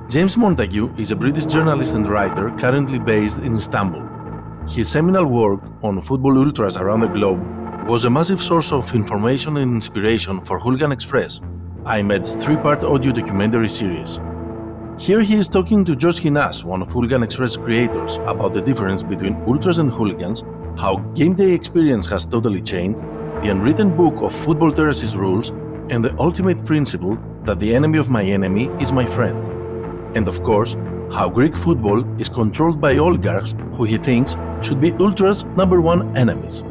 James Montague is a British journalist and writer currently based in Istanbul. His seminal work on football ultras around the globe was a massive source of information and inspiration for Hooligan Express, iMEdD's three-part audio documentary series. Here he is talking to Josh Hinas, one of Hooligan Express creators, about the difference between ultras and hooligans, how game day experience has totally changed, the unwritten book of football terraces rules, and the ultimate principle that the enemy of my enemy is my friend. And of course, how Greek football is controlled by oligarchs who he thinks should be ultras' number one enemies.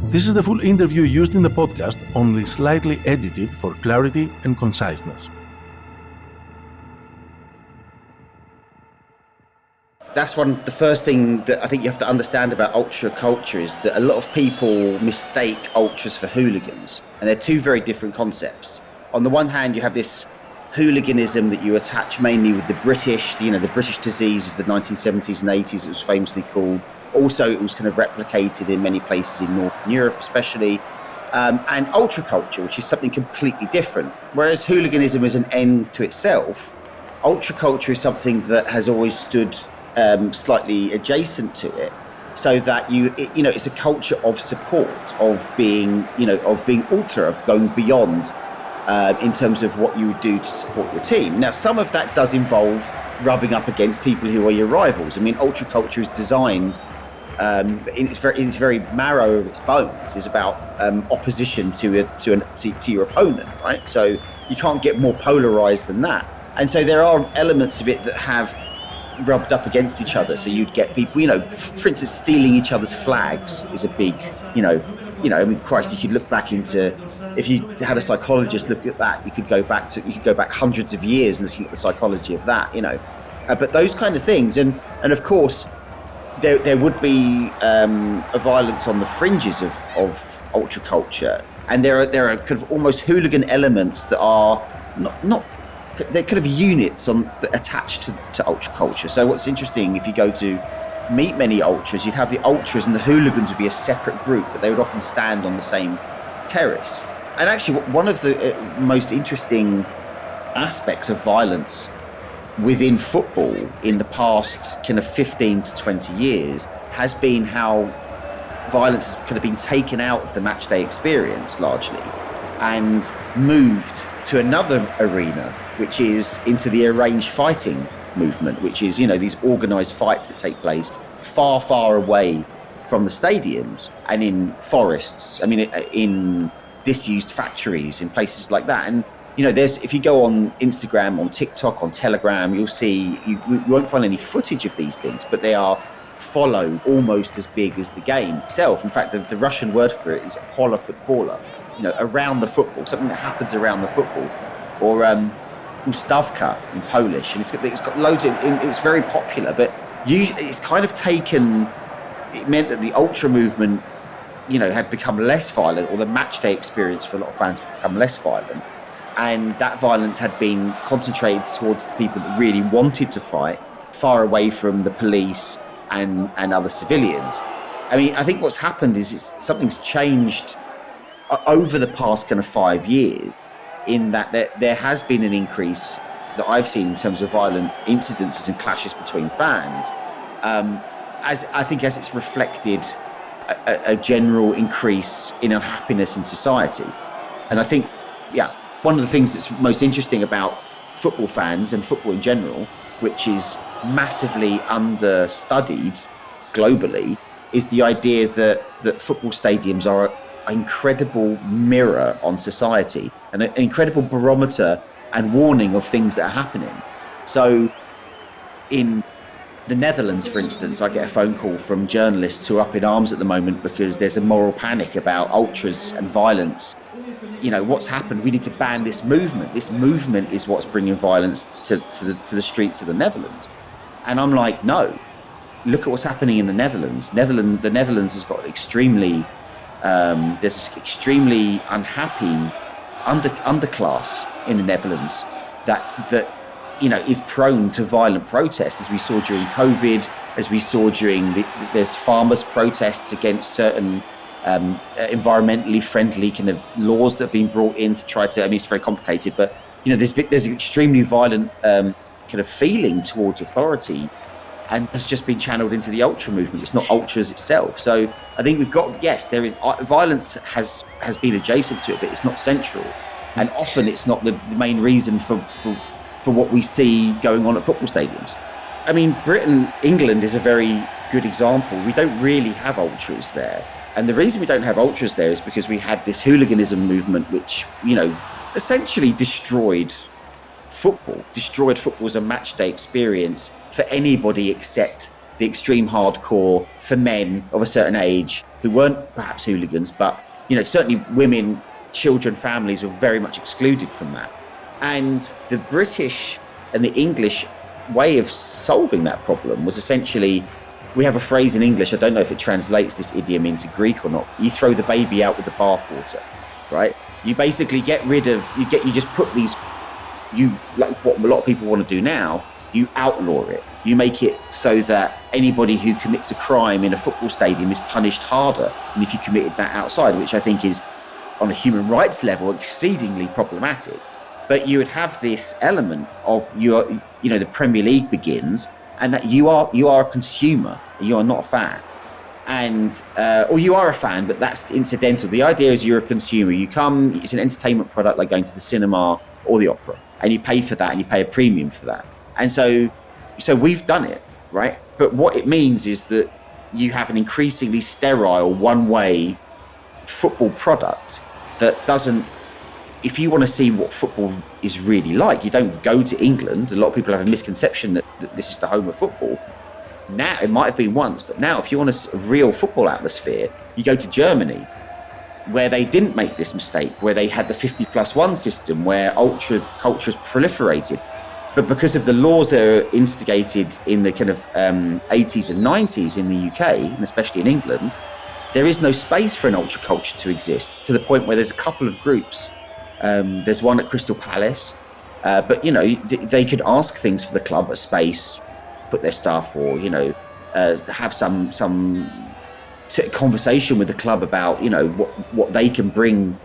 This is the full interview used in the podcast, only slightly edited for clarity and conciseness. That's the first thing that I think you have to understand about ultra culture is that a lot of people mistake ultras for hooligans, and they're two very different concepts. On the one hand, you have this hooliganism that you attach mainly with the British, the British disease of the 1970s and 80s, it was famously called. Also, it was kind of replicated in many places in Northern Europe, especially. And ultra culture, which is something completely different. Whereas hooliganism is an end to itself, ultra culture is something that has always stood slightly adjacent to it, so that it's a culture of support, of being ultra, of going beyond in terms of what you would do to support your team. Now, some of that does involve rubbing up against people who are your rivals. I mean, ultra culture is designed in its very marrow of its bones is about opposition to your opponent, right? So you can't get more polarized than that. And so there are elements of it that have rubbed up against each other. So you'd get people, for instance, stealing each other's flags is a big, I mean, Christ, you could look back into, if you had a psychologist look at that, you could go back hundreds of years looking at the psychology of that, but those kind of things. And of course, there would be a violence on the fringes of ultra culture. And there are kind of almost hooligan elements that are not they're kind of units attached to ultra culture. So what's interesting, if you go to meet many ultras, you'd have the ultras and the hooligans would be a separate group, but they would often stand on the same terrace. And actually, one of the most interesting aspects of violence within football in the past kind of 15 to 20 years has been how violence has kind of been taken out of the matchday experience largely and moved to another arena, which is into the arranged fighting movement, which is, these organized fights that take place far, far away from the stadiums and in forests, in disused factories, in places like that. And, if you go on Instagram, on TikTok, on Telegram, you'll see, you won't find any footage of these things, but they are followed almost as big as the game itself. In fact, the Russian word for it is hola futbola, around the football, something that happens around the football, or Ustawka in Polish, and it's got loads it's very popular, but usually it's kind of it meant that the ultra movement, had become less violent, or the matchday experience for a lot of fans had become less violent, and that violence had been concentrated towards the people that really wanted to fight, far away from the police and other civilians. I think what's happened is something's changed over the past kind of 5 years, in that there has been an increase that I've seen in terms of violent incidences and clashes between fans, as it's reflected a general increase in unhappiness in society. And I think, one of the things that's most interesting about football fans and football in general, which is massively understudied globally, is the idea that football stadiums are an incredible mirror on society and an incredible barometer and warning of things that are happening. So in the Netherlands, for instance, I get a phone call from journalists who are up in arms at the moment because there's a moral panic about ultras and violence. What's happened? We need to ban this movement. This movement is what's bringing violence to the streets of the Netherlands. And I'm like, no, look at what's happening in the Netherlands. The Netherlands has got extremely there's this extremely unhappy underclass in the Netherlands that is prone to violent protests, as we saw during COVID, as we saw during there's farmers' protests against certain environmentally friendly kind of laws that have been brought in to try to, it's very complicated, but there's extremely violent kind of feeling towards authority, and has just been channeled into the ultra movement. It's not ultras itself. So I think we've got, yes, there is violence has been adjacent to it, but it's not central, and often it's not the main reason for what we see going on at football stadiums. I mean, England is a very good example. We don't really have ultras there, and the reason we don't have ultras there is because we had this hooliganism movement, which, you know, essentially destroyed football as a match day experience for anybody except the extreme hardcore, for men of a certain age who weren't perhaps hooligans, but, you know, certainly women, children, families were very much excluded from that. And the British and the English way of solving that problem was essentially, we have a phrase in English, I don't know if it translates this idiom into Greek or not, you throw the baby out with the bathwater, right? You basically get rid of, you just put these, like what a lot of people want to do now, you outlaw it. You make it so that anybody who commits a crime in a football stadium is punished harder than if you committed that outside, which I think is, on a human rights level, exceedingly problematic. But you would have this element of the Premier League begins, and that you are a consumer, you are not a fan. And or you are a fan, but that's incidental. The idea is you're a consumer. You come, it's an entertainment product like going to the cinema or the opera, and you pay for that, and you pay a premium for that. And so we've done it, right? But what it means is that you have an increasingly sterile, one-way football product that doesn't. If you want to see what football is really like, you don't go to England. A lot of people have a misconception that this is the home of football. Now, it might have been once, but now if you want a real football atmosphere, you go to Germany, where they didn't make this mistake, where they had the 50+1 system, where ultra cultures proliferated. But because of the laws that are instigated in the kind of 80s and 90s in the UK, and especially in England, there is no space for an ultra culture to exist, to the point where there's a couple of groups. There's one at Crystal Palace, but, you know, they could ask things for the club, a space, put their stuff, or, you know, have some conversation with the club about, you know, what they can bring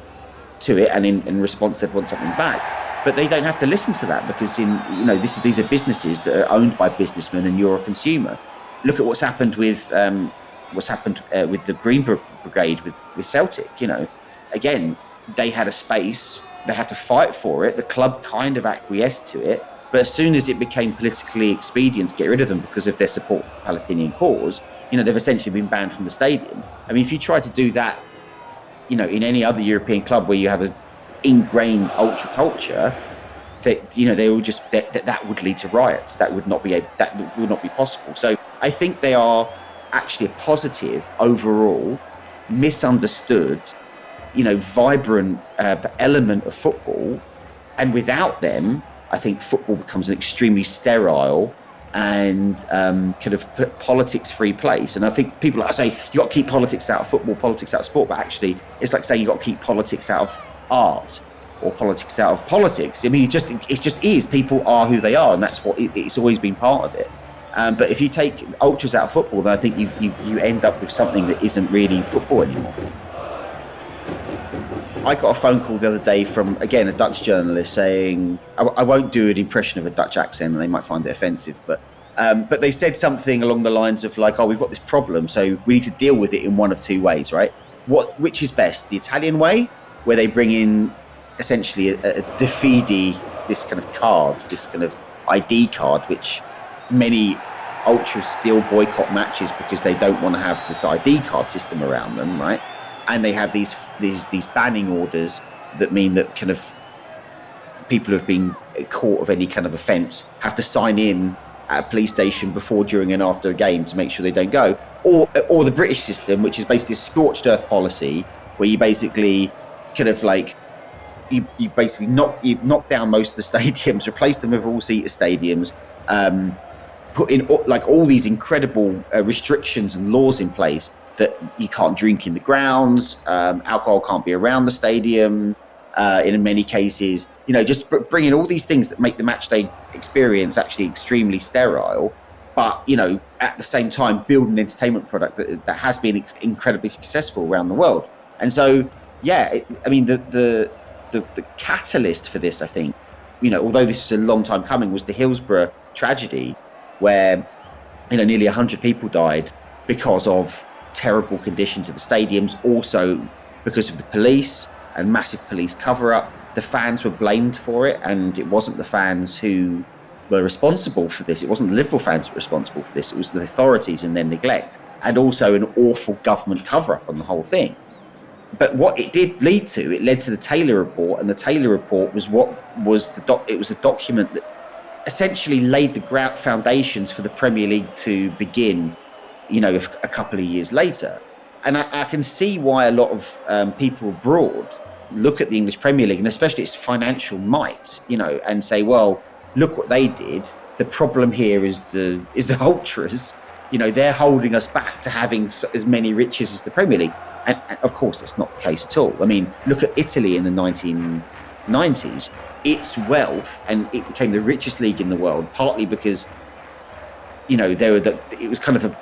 to it, and in response they'd want something back. But they don't have to listen to that, because these are businesses that are owned by businessmen, and you're a consumer. Look at what's happened with the Green Brigade with Celtic. You know, again, they had a space, they had to fight for it. The club kind of acquiesced to it, but as soon as it became politically expedient to get rid of them because of their support for the Palestinian cause, you know, they've essentially been banned from the stadium. I mean, if you try to do that, you know, in any other European club where you have an ingrained ultra culture, that, you know, they will just that would lead to riots. That would not be possible. So I think they are actually a positive overall, misunderstood, you know, vibrant element of football. And without them, I think football becomes an extremely sterile and kind of politics-free place. And I think people like say, you got to keep politics out of football, politics out of sport, but actually it's like saying you got to keep politics out of art or politics out of politics. I mean, it just is. People are who they are, and that's what it's always been part of it. But if you take ultras out of football, then I think you end up with something that isn't really football anymore. I got a phone call the other day from, again, a Dutch journalist saying, I won't do an impression of a Dutch accent and they might find it offensive, but they said something along the lines of like, oh, we've got this problem, so we need to deal with it in one of two ways, right? Which is best? The Italian way, where they bring in essentially a defidi, this kind of card, this kind of ID card, which many ultras still boycott matches because they don't want to have this ID card system around them, right? And they have these banning orders that mean that kind of people who have been caught of any kind of offence have to sign in at a police station before, during and after a game to make sure they don't go. Or the British system, which is basically a scorched earth policy, where you basically kind of like you basically knock down most of the stadiums, replace them with all-seater stadiums, put in like all these incredible restrictions and laws in place that you can't drink in the grounds, alcohol can't be around the stadium, in many cases, you know, just bringing all these things that make the match day experience actually extremely sterile, but, you know, at the same time build an entertainment product that has been incredibly successful around the world. And so, yeah, I mean, the catalyst for this, I think, you know, although this was a long time coming, was the Hillsborough tragedy where, nearly 100 people died because of terrible conditions at the stadiums, also because of the police and massive police cover-up. The fans were blamed for it, and it wasn't the fans who were responsible for this. It wasn't the Liverpool fans that were responsible for this. It was the authorities and their neglect, and also an awful government cover-up on the whole thing. But what it did lead to, it led to the Taylor Report, and the Taylor Report was it was a document that essentially laid the foundations for the Premier League to begin, a couple of years later. And I can see why a lot of people abroad look at the English Premier League, and especially its financial might, and say, well, look what they did. The problem here is the ultras. They're holding us back to having as many riches as the Premier League. And of course, that's not the case at all. I mean, look at Italy in the 1990s. Its wealth, and it became the richest league in the world, partly because, it was kind of an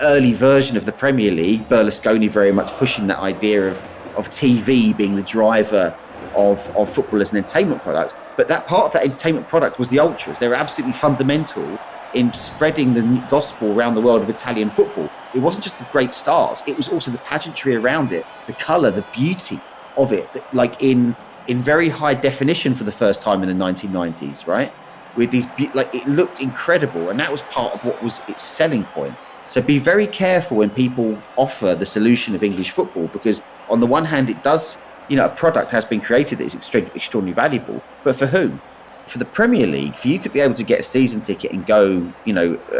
early version of the Premier League. Berlusconi very much pushing that idea of TV being the driver of football as an entertainment product. But that part of that entertainment product was the ultras. They were absolutely fundamental in spreading the gospel around the world of Italian football. It wasn't just the great stars, it was also the pageantry around it, the colour, the beauty of it, like in very high definition for the first time in the 1990s, right? With these, it looked incredible, and that was part of what was its selling point. So be very careful when people offer the solution of English football, because on the one hand, it does, a product has been created that is extraordinarily valuable, but for whom? For the Premier League, for you to be able to get a season ticket and go,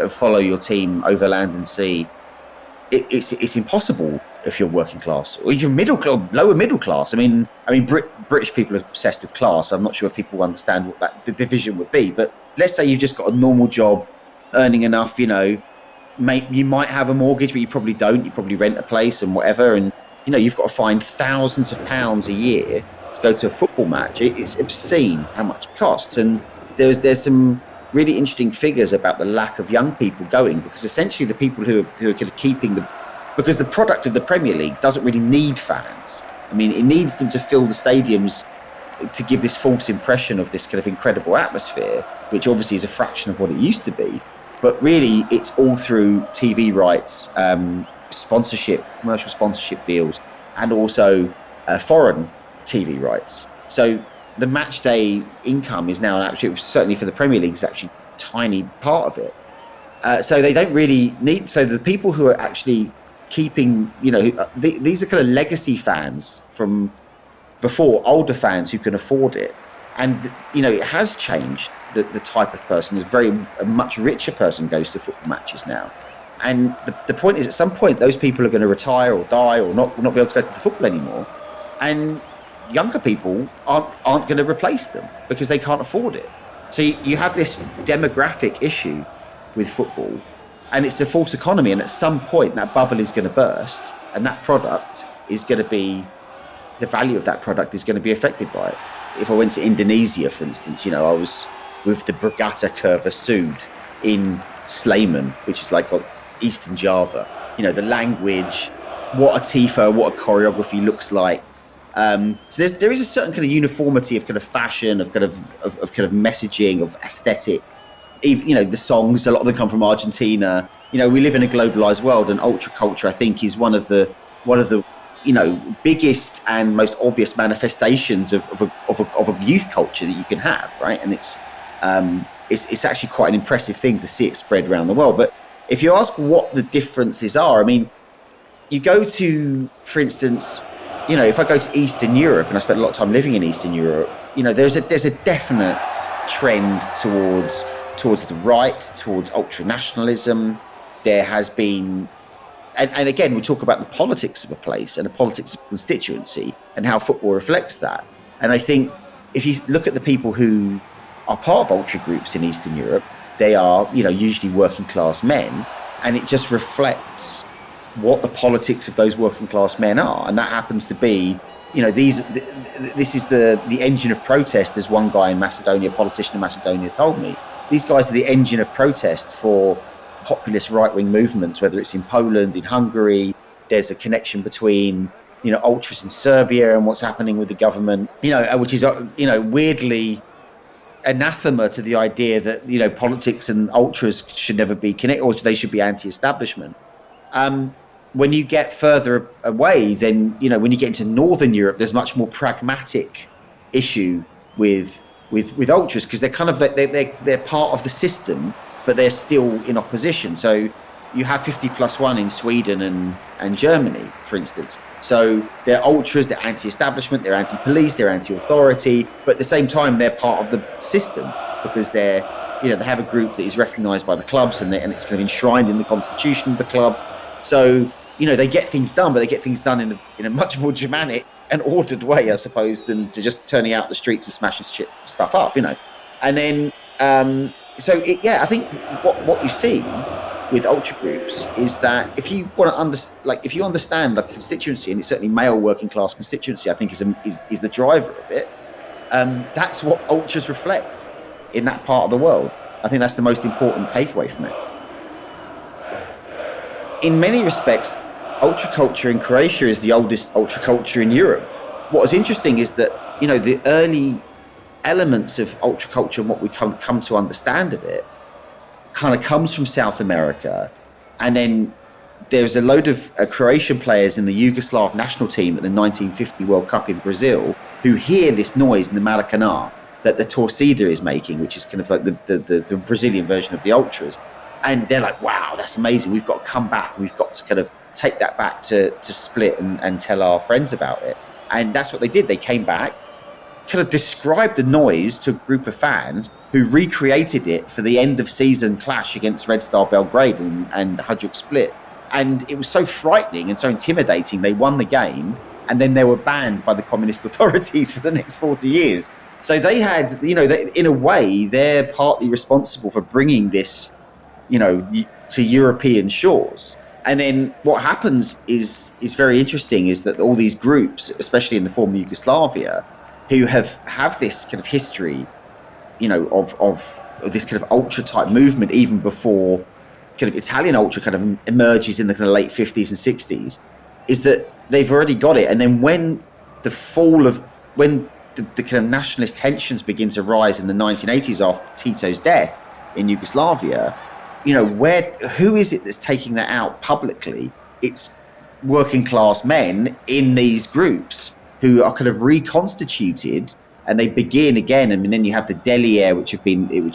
follow your team over land and sea, it's impossible if you're working class or even lower middle class. I mean, British people are obsessed with class. I'm not sure if people understand what the division would be. But let's say you've just got a normal job, earning enough. You might have a mortgage, but you probably don't. You probably rent a place and whatever, and you've got to find thousands of pounds a year to go to a football match. It's obscene how much it costs, and there's some really interesting figures about the lack of young people going, because essentially the people who are kind of keeping because the product of the Premier League doesn't really need fans. I mean, it needs them to fill the stadiums to give this false impression of this kind of incredible atmosphere, which obviously is a fraction of what it used to be. But really, it's all through TV rights, sponsorship, commercial sponsorship deals, and also foreign TV rights. So the match day income is now certainly for the Premier League, is actually a tiny part of it. So they don't really need. So the people who are actually keeping, these are kind of legacy fans from before, older fans who can afford it. And, it has changed the type of person. A much richer person goes to football matches now. And the point is, at some point, those people are going to retire or die or not be able to go to the football anymore. And younger people aren't going to replace them because they can't afford it. So you have this demographic issue with football, and it's a false economy. And at some point, that bubble is going to burst, and that product is going to be, the value of that product is going to be affected by it. If I went to Indonesia, for instance, I was with the Brigata Curva Sud in Sleman, which is like on Eastern Java. The language, what a tifo, what a choreography looks like. So there is a certain kind of uniformity of kind of fashion, of kind of messaging, of aesthetic. Even, the songs, a lot of them come from Argentina. We live in a globalized world, and ultra culture, I think, is one of the biggest and most obvious manifestations of a youth culture that you can have, right? And it's actually quite an impressive thing to see it spread around the world. But if you ask what the differences are, I mean, you go to, for instance, if I go to Eastern Europe, and I spent a lot of time living in Eastern Europe, there's a definite trend towards the right, towards ultra-nationalism. There has been, and again, we talk about the politics of a place and the politics of a constituency and how football reflects that. And I think if you look at the people who are part of ultra groups in Eastern Europe, they are, usually working class men, and it just reflects what the politics of those working class men are. And that happens to be, this is the engine of protest, as one guy in Macedonia, a politician in Macedonia, told me. These guys are the engine of protest for populist right-wing movements, whether it's in Poland, in Hungary. There's a connection between, ultras in Serbia and what's happening with the government, which is, weirdly anathema to the idea that, you know, politics and ultras should never be connected, or they should be anti-establishment. When you get further away, then, you know, when you get into Northern Europe, there's much more pragmatic issue with ultras, because they're kind of they're part of the system, but they're still in opposition. So you have 50+1 in Sweden and Germany, for instance. So they're ultras, they're anti-establishment, they're anti-police, they're anti-authority, but at the same time they're part of the system, because they're, you know, they have a group that is recognised by the clubs, and it's kind of enshrined in the constitution of the club. So, you know, they get things done, but they get things done in a much more Germanic and ordered way, I suppose, than to just turning out the streets and smashing stuff up, you know. And then, I think what you see with ultra groups is that if you want to if you understand like constituency, and it's certainly male working class constituency, I think is the driver of it. That's what ultras reflect in that part of the world. I think that's the most important takeaway from it. In many respects, ultra culture in Croatia is the oldest ultra culture in Europe. What is interesting is that, you know, the early elements of ultra culture and what we come to understand of it kind of comes from South America. And then there's a load of Croatian players in the Yugoslav national team at the 1950 World Cup in Brazil who hear this noise in the Maracanã that the torcida is making, which is kind of like the Brazilian version of the ultras. And they're like, wow, that's amazing. We've got to come back. We've got to kind of take that back to Split and tell our friends about it. And that's what they did. They came back, kind of described the noise to a group of fans who recreated it for the end of season clash against Red Star Belgrade and Hajduk Split. And it was so frightening and so intimidating. They won the game, and then they were banned by the communist authorities for the next 40 years. So they had, you know, in a way, they're partly responsible for bringing this, you know, to European shores. And then what happens is very interesting, is that all these groups, especially in the former Yugoslavia, who have this kind of history, you know, of this kind of ultra type movement, even before kind of Italian ultra kind of emerges in the kind of late 50s and 60s, is that they've already got it. And then when the kind of nationalist tensions begin to rise in the 1980s after Tito's death in Yugoslavia, you know, who is it that's taking that out publicly? It's working class men in these groups who are kind of reconstituted, and they begin again. And then you have the Delier, which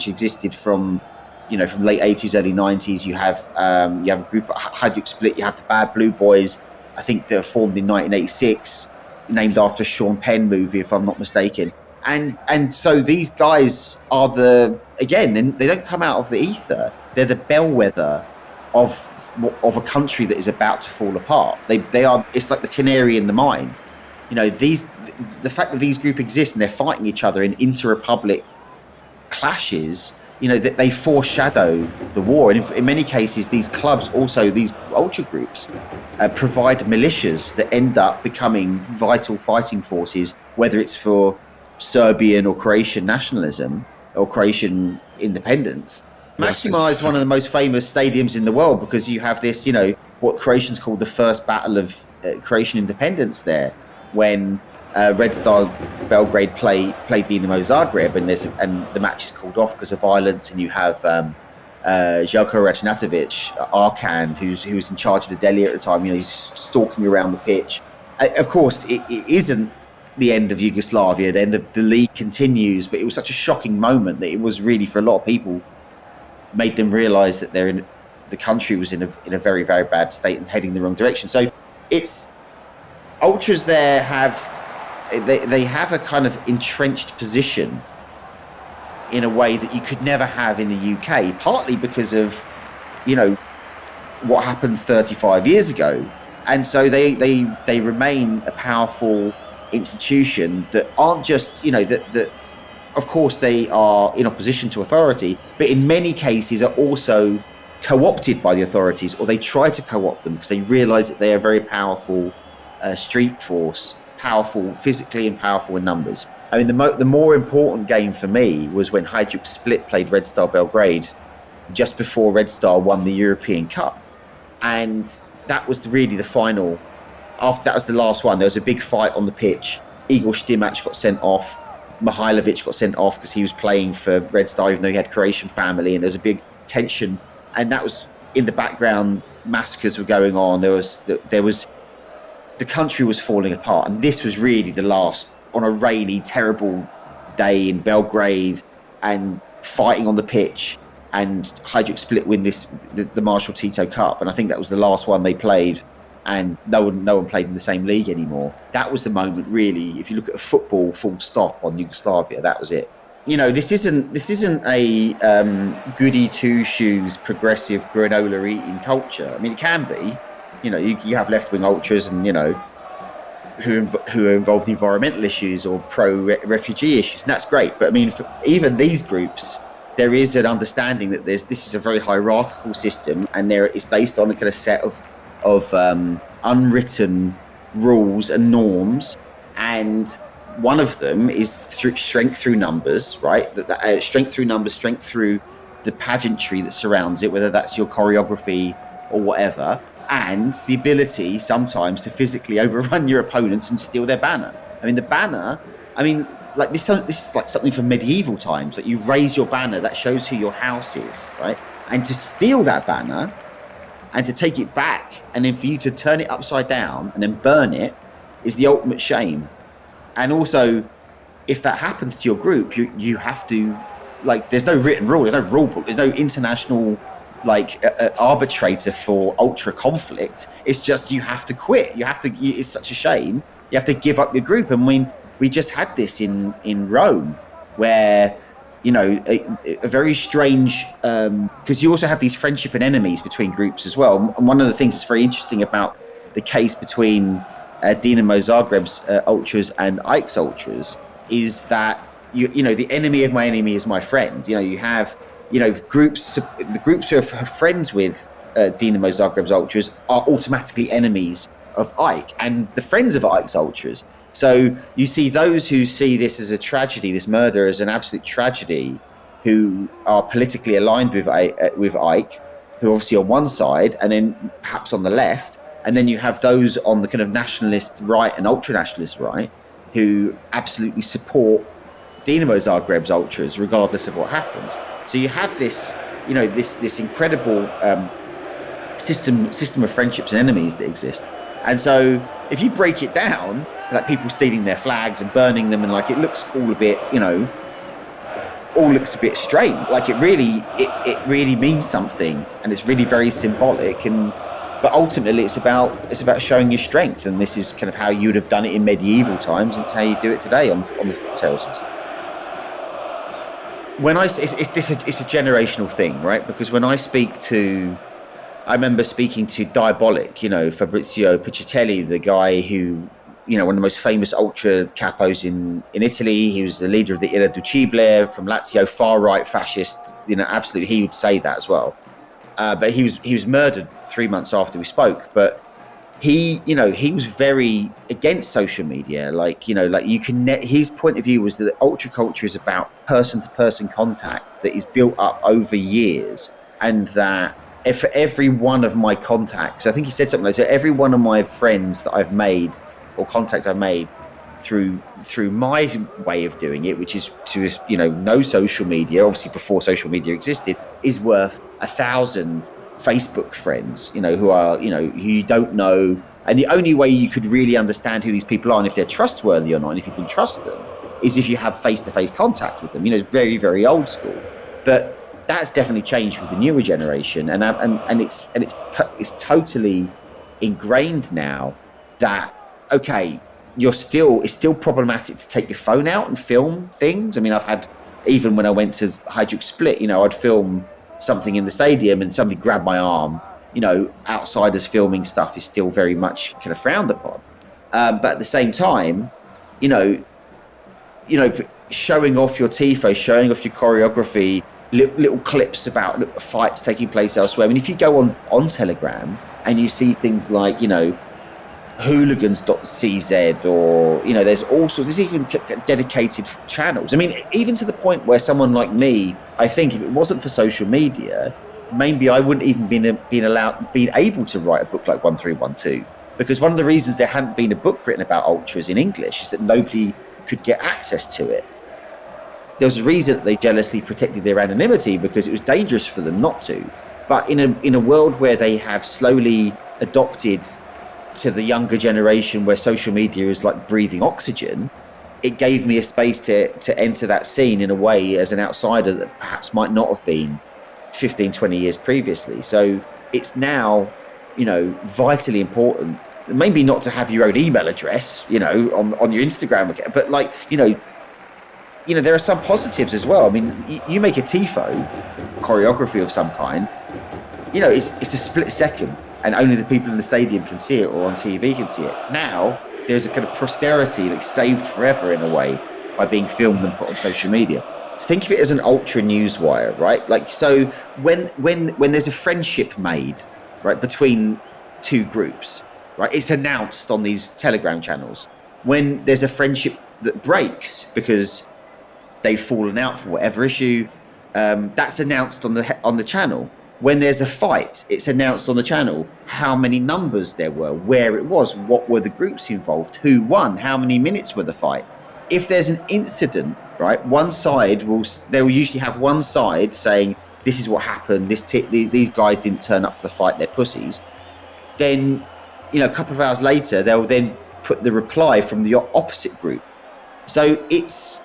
existed from, you know, from late 80s, early 90s. You have a group at Hajduk Split. You have the Bad Blue Boys. I think they were formed in 1986, named after a Sean Penn movie, if I'm not mistaken. And so these guys are they don't come out of the ether. They're the bellwether of a country that is about to fall apart. They are. It's like the canary in the mine. You know, the fact that these groups exist and they're fighting each other in inter-republic clashes, you know, that they foreshadow the war. And in many cases, these clubs, also these ultra groups, provide militias that end up becoming vital fighting forces, whether it's for Serbian or Croatian nationalism or Croatian independence. Maksimir is one of the most famous stadiums in the world because you have this, you know, what Croatians call the first battle of Croatian independence there, when Red Star Belgrade played Dinamo Zagreb, and the match is called off because of violence, and you have Željko Račnatović, Arkan, who's in charge of the Deli at the time. You know, he's stalking around the pitch. Of course, it isn't the end of Yugoslavia. Then the league continues, but it was such a shocking moment that it was really, for a lot of people, made them realise that the country was in a very, very bad state and heading the wrong direction. So it's ultras there they have a kind of entrenched position in a way that you could never have in the UK, partly because of, you know, what happened 35 years ago. And so they remain a powerful institution that aren't just, you know, that of course they are in opposition to authority, but in many cases are also co-opted by the authorities, or they try to co-opt them because they realise that they are very powerful street force, powerful physically and powerful in numbers. I mean, the more important game for me was when Hajduk Split played Red Star Belgrade just before Red Star won the European Cup. And that was really the final. After that was the last one. There was a big fight on the pitch. Igor Stimac got sent off. Mihailovic got sent off because he was playing for Red Star, even though he had Croatian family, and there was a big tension. And that was in the background. Massacres were going on. There was the country was falling apart, and this was really the last, on a rainy, terrible day in Belgrade, and fighting on the pitch, and Hajduk Split win the Marshall Tito Cup, and I think that was the last one they played, and no one played in the same league anymore. That was the moment, really. If you look at football, full stop on Yugoslavia, that was it. This isn't a goody two shoes progressive granola eating culture. I mean, it can be. You have left wing ultras, and who are involved in environmental issues or pro refugee issues, and that's great. But I mean, for even these groups, there is an understanding that this is a very hierarchical system, and it's based on a kind of set of unwritten rules and norms, and one of them is strength through numbers, right? Strength through numbers, strength through the pageantry that surrounds it, whether that's your choreography or whatever, and the ability sometimes to physically overrun your opponents and steal their banner. I mean, the banner, like this is like something from medieval times, that you raise your banner, that shows who your house is, right? And to steal that banner and to take it back, and then for you to turn it upside down and then burn it, is the ultimate shame. And also, if that happens to your group, you have to, like, there's no written rule, there's no rule book, there's no international arbitrator for ultra conflict. It's just, you have to quit. It's such a shame. You have to give up your group. And we just had this in Rome, where a very strange, because you also have these friendship and enemies between groups as well. And one of the things that's very interesting about the case between Dinamo Zagreb's ultras and AEK's ultras is that the enemy of my enemy is my friend. You have groups, the groups who are friends with Dinamo Zagreb's ultras are automatically enemies of AEK, and the friends of AEK's ultras. So you see those who see this as a tragedy, this murder as an absolute tragedy, who are politically aligned with AEK, who are obviously on one side, and then perhaps on the left. And then you have those on the kind of nationalist right and ultra-nationalist right who absolutely support Dinamo Zagreb's ultras regardless of what happens. So you have this, this incredible system of friendships and enemies that exist. And so if you break it down, like people stealing their flags and burning them, and like it looks all a bit, all looks a bit strange. Like it really means something, and it's really very symbolic. But ultimately, it's about showing your strength, and this is kind of how you would have done it in medieval times, and it's how you do it today on the terraces. It's a generational thing, right? Because when I remember speaking to Diabolic, Fabrizio Piccatelli, the guy who, one of the most famous ultra capos in Italy. He was the leader of the Irreducibile from Lazio, far right fascist. Absolutely, he would say that as well. But he was murdered 3 months after we spoke. But he was very against social media. His point of view was that ultra culture is about person-to-person contact that is built up over years, and that for every one of my contacts, I think he said something like, so every one of my friends that I've made or contacts I've made through my way of doing it, which is to no social media, obviously before social media existed, is worth 1,000 Facebook friends, who you don't know. And the only way you could really understand who these people are and if they're trustworthy or not, and if you can trust them, is if you have face-to-face contact with them. Very, very old school. But that's definitely changed with the newer generation, and it's totally ingrained now that, okay, it's still problematic to take your phone out and film things. I mean, I've had, even when I went to Hajduk Split, I'd film something in the stadium and somebody grabbed my arm. Outsiders filming stuff is still very much kind of frowned upon. But at the same time, showing off your tifo, showing off your choreography, little clips about fights taking place elsewhere. I mean, if you go on Telegram and you see things like, hooligans.cz, or there's all sorts, there's even dedicated channels. I mean, even to the point where someone like me, I think if it wasn't for social media, maybe I wouldn't even been able to write a book like 1312, because one of the reasons there hadn't been a book written about ultras in English is that nobody could get access to it. there was a reason that they jealously protected their anonymity, because it was dangerous for them not to. But in a world where they have slowly adopted to the younger generation, where social media is like breathing oxygen, it gave me a space to enter that scene in a way as an outsider that perhaps might not have been 15, 20 years previously. So it's now, vitally important, maybe not to have your own email address, on your Instagram account, but like, there are some positives as well. I mean, you make a TIFO, choreography of some kind, it's a split second, and only the people in the stadium can see it, or on TV can see it. Now, there's a kind of posterity that's saved forever in a way by being filmed and put on social media. Think of it as an ultra newswire, right? Like, so when there's a friendship made, right, between two groups, right, it's announced on these Telegram channels. When there's a friendship that breaks because they've fallen out for whatever issue, that's announced on the channel. When there's a fight, it's announced on the channel how many numbers there were, where it was, what were the groups involved, who won, how many minutes were the fight. If there's an incident, right, they will usually have one side saying, this is what happened, these guys didn't turn up for the fight, they're pussies. Then, a couple of hours later, they'll then put the reply from the opposite group. So it's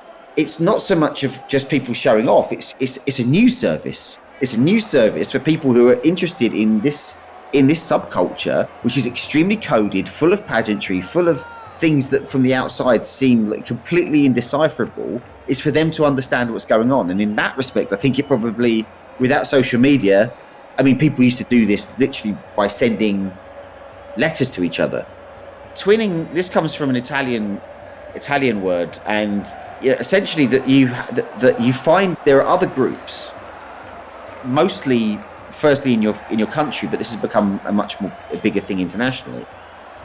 not so much of just people showing off, it's a news service. It's a news service for people who are interested in this subculture, which is extremely coded, full of pageantry, full of things that from the outside seem like completely indecipherable. It's for them to understand what's going on. And in that respect, I think it probably, without social media, I mean, people used to do this literally by sending letters to each other. Twinning, this comes from an Italian word, and essentially that you find there are other groups, mostly firstly in your country, but this has become a bigger thing internationally,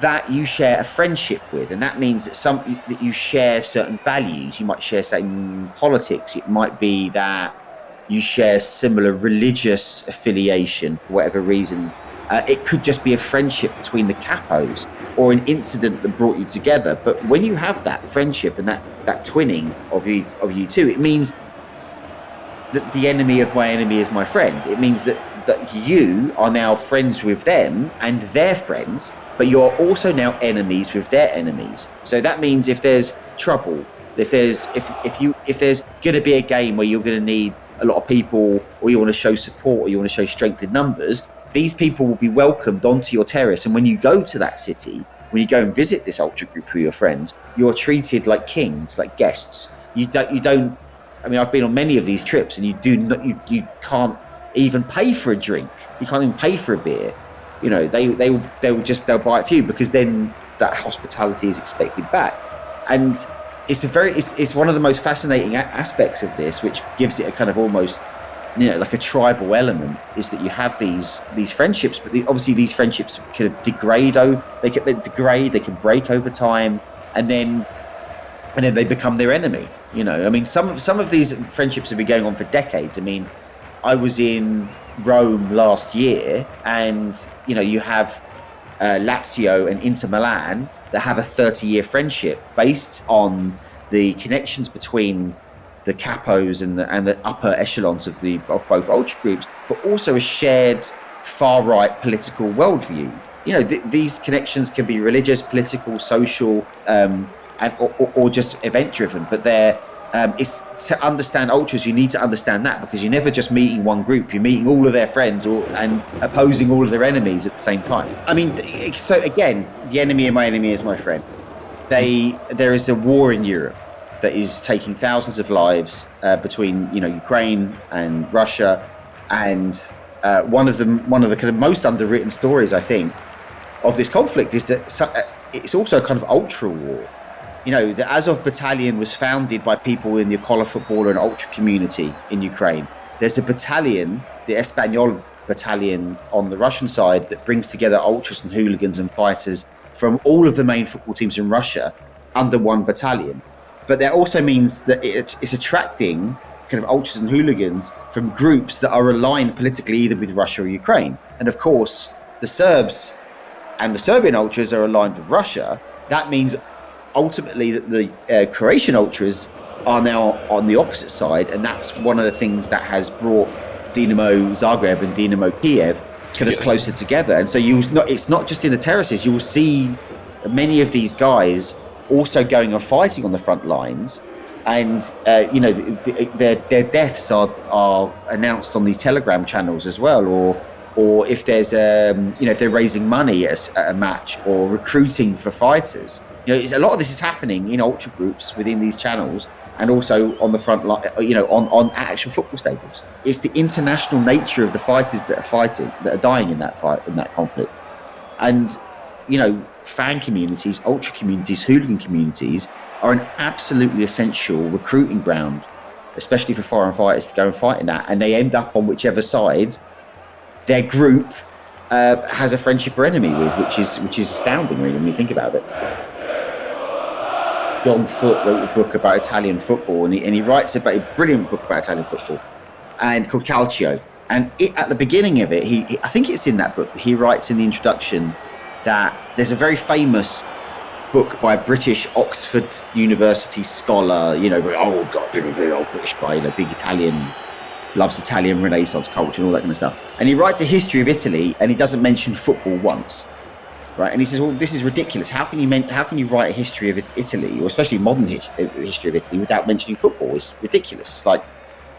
that you share a friendship with. And that means that you share certain values. You might share certain politics. It might be that you share similar religious affiliation for whatever reason. It could just be a friendship between the capos, or an incident that brought you together. But when you have that friendship and that twinning of you two, it means that the enemy of my enemy is my friend. It means that you are now friends with them and their friends, but you're also now enemies with their enemies. So that means if there's trouble, if there's going to be a game where you're going to need a lot of people, or you want to show support, or you want to show strength in numbers, these people will be welcomed onto your terrace. And when you go to that city, when you go and visit this ultra group with your friends, you're treated like kings, like guests. You don't. I mean, I've been on many of these trips, and you can't even pay for a drink. You can't even pay for a beer. They'll buy it for you, because then that hospitality is expected back. And it's one of the most fascinating aspects of this, which gives it a kind of almost, like a tribal element, is that you have these friendships, but obviously these friendships kind of degrade. They can break over time, and then they become their enemy. I mean, some of these friendships have been going on for decades. I mean, I was in Rome last year, and you have Lazio and Inter Milan that have a 30-year friendship based on the connections between the capos and the upper echelons of both ultra groups, but also a shared far-right political worldview. These connections can be religious, political, social, or just event-driven, but it's to understand ultras. You need to understand that, because you're never just meeting one group. You're meeting all of their friends, and opposing all of their enemies at the same time. I mean, so again, the enemy of my enemy is my friend. There is a war in Europe that is taking thousands of lives between Ukraine and Russia, and one of the kind of most underwritten stories, I think, of this conflict is that it's also a kind of ultra war. The Azov battalion was founded by people in the Kola footballer and ultra community in Ukraine. There's a battalion, the Espanol battalion on the Russian side, that brings together ultras and hooligans and fighters from all of the main football teams in Russia under one battalion. But that also means that it's attracting kind of ultras and hooligans from groups that are aligned politically either with Russia or Ukraine. And of course, the Serbs and the Serbian ultras are aligned with Russia. That means ultimately the Croatian ultras are now on the opposite side, and that's one of the things that has brought Dinamo Zagreb and Dinamo Kiev kind of closer together. And so it's not just in the terraces. You will see many of these guys also going and fighting on the front lines, and their deaths are announced on these Telegram channels as well, or if there's if they're raising money at a match or recruiting for fighters. A lot of this is happening in ultra groups within these channels, and also on the front line, on actual football stadiums. It's the international nature of the fighters that are dying in that fight, in that conflict. And, fan communities, ultra communities, hooligan communities are an absolutely essential recruiting ground, especially for foreign fighters to go and fight in that. And they end up on whichever side their group has a friendship or enemy with, which is astounding, really, when you think about it. John Foote wrote a book about Italian football, and he writes about a brilliant book about Italian football, and called Calcio. And at the beginning of it, I think it's in that book, he writes in the introduction that there's a very famous book by a British Oxford University scholar, very old guy, very old British guy, big Italian, loves Italian Renaissance culture and all that kind of stuff. And he writes a history of Italy, and he doesn't mention football once. Right, and he says, well, this is ridiculous. How can you write a history of Italy, or especially modern history of Italy, without mentioning football? It's ridiculous. It's like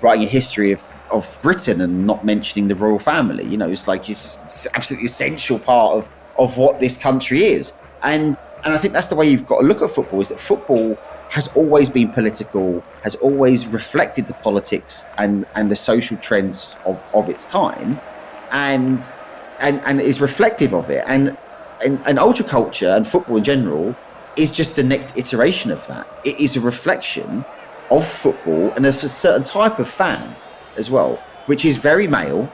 writing a history of Britain and not mentioning the royal family. It's like it's absolutely essential part of what this country is. And I think that's the way you've got to look at football, is that football has always been political, has always reflected the politics and the social trends of its time, and is reflective of it. And ultra culture and football in general is just the next iteration of that. It is a reflection of football and of a certain type of fan as well, which is very male,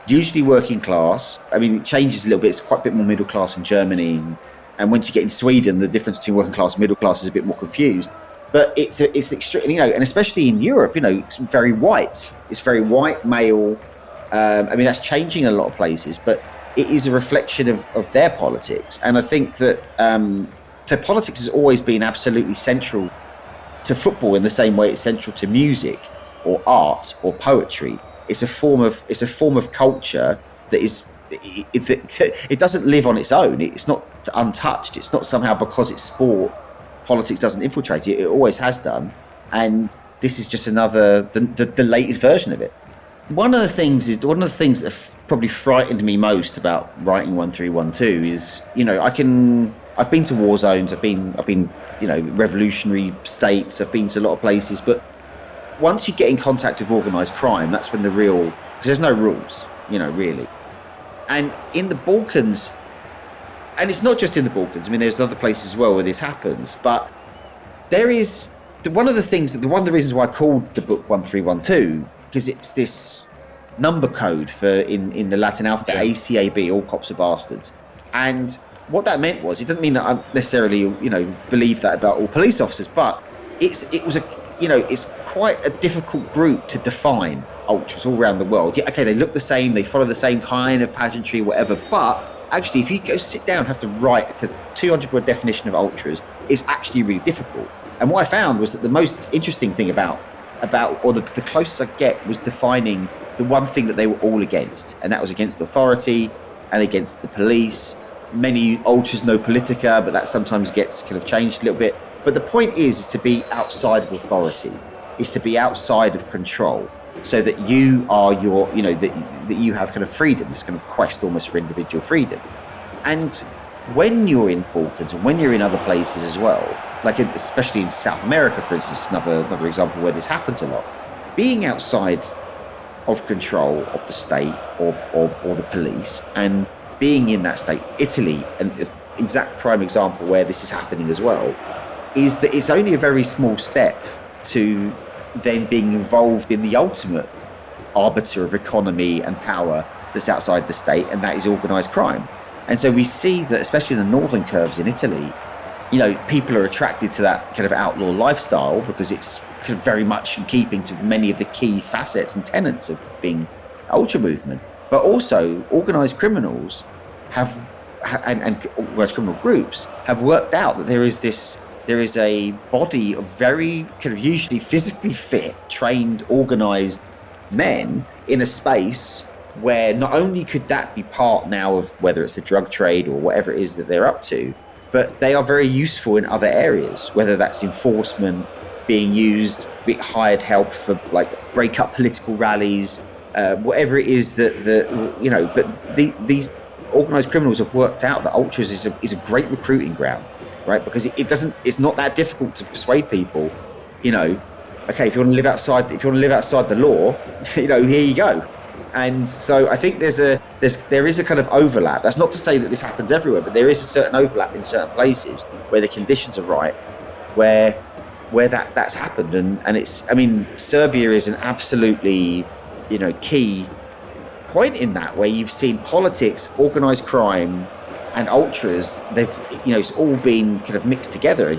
usually working class. I mean, it changes a little bit. It's quite a bit more middle class in Germany. And once you get in Sweden, the difference between working class and middle class is a bit more confused. But it's extreme, and especially in Europe, it's very white. It's very white, male. That's changing in a lot of places, but it is a reflection of their politics. And I think that so politics has always been absolutely central to football in the same way it's central to music or art or poetry. It's a form of culture that is it doesn't live on its own. It's not untouched. It's not somehow because it's sport, politics doesn't infiltrate it. It always has done. And this is just the latest version of it. One of the things that probably frightened me most about writing 1312 is, I've been to war zones, I've been revolutionary states, I've been to a lot of places, but once you get in contact with organised crime, that's when because there's no rules, really. And in the Balkans, and it's not just in the Balkans, there's other places as well where this happens, but there is one of the reasons why I called the book 1312, because it's this number code for in the Latin alphabet, ACAB, all cops are bastards. And what that meant was, it doesn't mean that I necessarily believe that about all police officers, but it's quite a difficult group to define, ultras all around the world. Yeah, okay, they look the same, they follow the same kind of pageantry, whatever, but actually if you go sit down and have to write a 200-word definition of ultras, it's actually really difficult. And what I found was that the most interesting thing about the closest I get was defining the one thing that they were all against, and that was against authority and against the police. Many ultras know politica, but that sometimes gets kind of changed a little bit. But the point is to be outside of authority, is to be outside of control, so that you are that you have kind of freedom, this kind of quest almost for individual freedom. And when you're in Balkans and when you're in other places as well, like especially in South America, for instance, another example where this happens a lot, being outside of control of the state or the police and being in that state, Italy, an exact prime example where this is happening as well, is that it's only a very small step to then being involved in the ultimate arbiter of economy and power that's outside the state, and that is organised crime. And so we see that, especially in the northern curves in Italy, people are attracted to that kind of outlaw lifestyle because it's kind of very much in keeping to many of the key facets and tenets of being ultra movement. But also, organised criminals have and organised criminal groups have worked out that there is a body of very kind of usually physically fit, trained, organised men in a space where not only could that be part now of whether it's the drug trade or whatever it is that they're up to, but they are very useful in other areas, whether that's enforcement, being used, hired help for like break up political rallies, whatever it is that these organised criminals have worked out that ultras is a great recruiting ground, right? Because it's not that difficult to persuade people, okay, if you want to live outside the law, here you go. And so I think there is a kind of overlap. That's not to say that this happens everywhere, but there is a certain overlap in certain places where the conditions are right, where that's happened. And it's, I mean, Serbia is an absolutely, key point in that, where you've seen politics, organised crime, and ultras. It's all been kind of mixed together.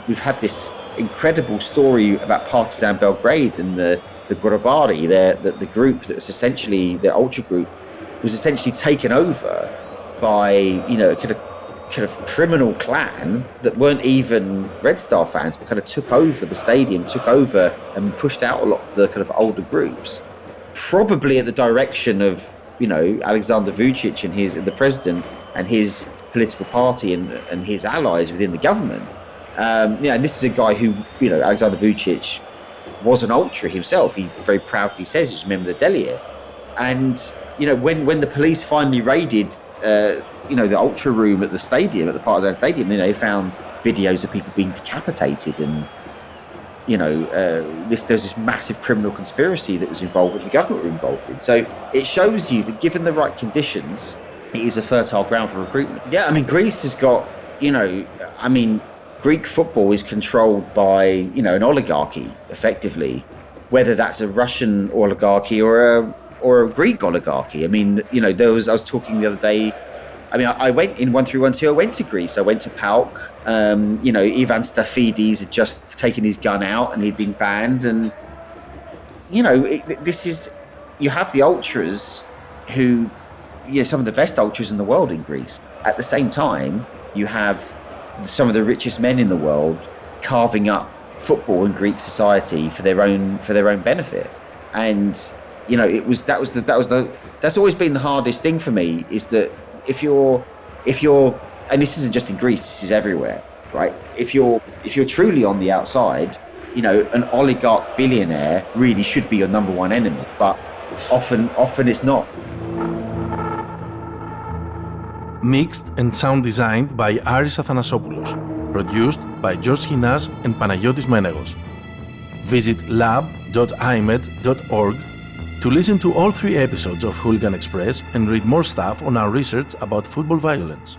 We've had this incredible story about Partizan Belgrade and the Gorobari, the group that's essentially, the ultra group, was essentially taken over by, a kind of criminal clan that weren't even Red Star fans, but kind of took over the stadium, took over and pushed out a lot of the kind of older groups, probably at the direction of, Alexander Vučić and the president and his political party and his allies within the government. And this is a guy who, Alexander Vučić was an ultra himself. He very proudly says he was a member of the Delia. And, when the police finally raided, the ultra room at the stadium, at the Partizan Stadium, they found videos of people being decapitated and, there's this massive criminal conspiracy that was involved, that the government were involved in. So it shows you that given the right conditions, it is a fertile ground for recruitment. Yeah, I mean, Greece has got, Greek football is controlled by, an oligarchy, effectively, whether that's a Russian oligarchy or a Greek oligarchy. I mean, I was talking the other day. I mean, I went in 1312. I went to Greece. I went to PAOK. Ivan Stafidis had just taken his gun out and he'd been banned. And this is, you have the ultras who, some of the best ultras in the world in Greece. At the same time, you have some of the richest men in the world carving up football in Greek society for their own benefit. And that's always been the hardest thing for me, is that if you're and this isn't just in Greece, this is everywhere, right? If you're truly on the outside, an oligarch billionaire really should be your number one enemy, but often it's not. Mixed and sound designed by Aris Athanasopoulos. Produced by George Hinas and Panagiotis Menegos. Visit lab.iMEdD.org to listen to all 3 episodes of Hooligan Express and read more stuff on our research about football violence.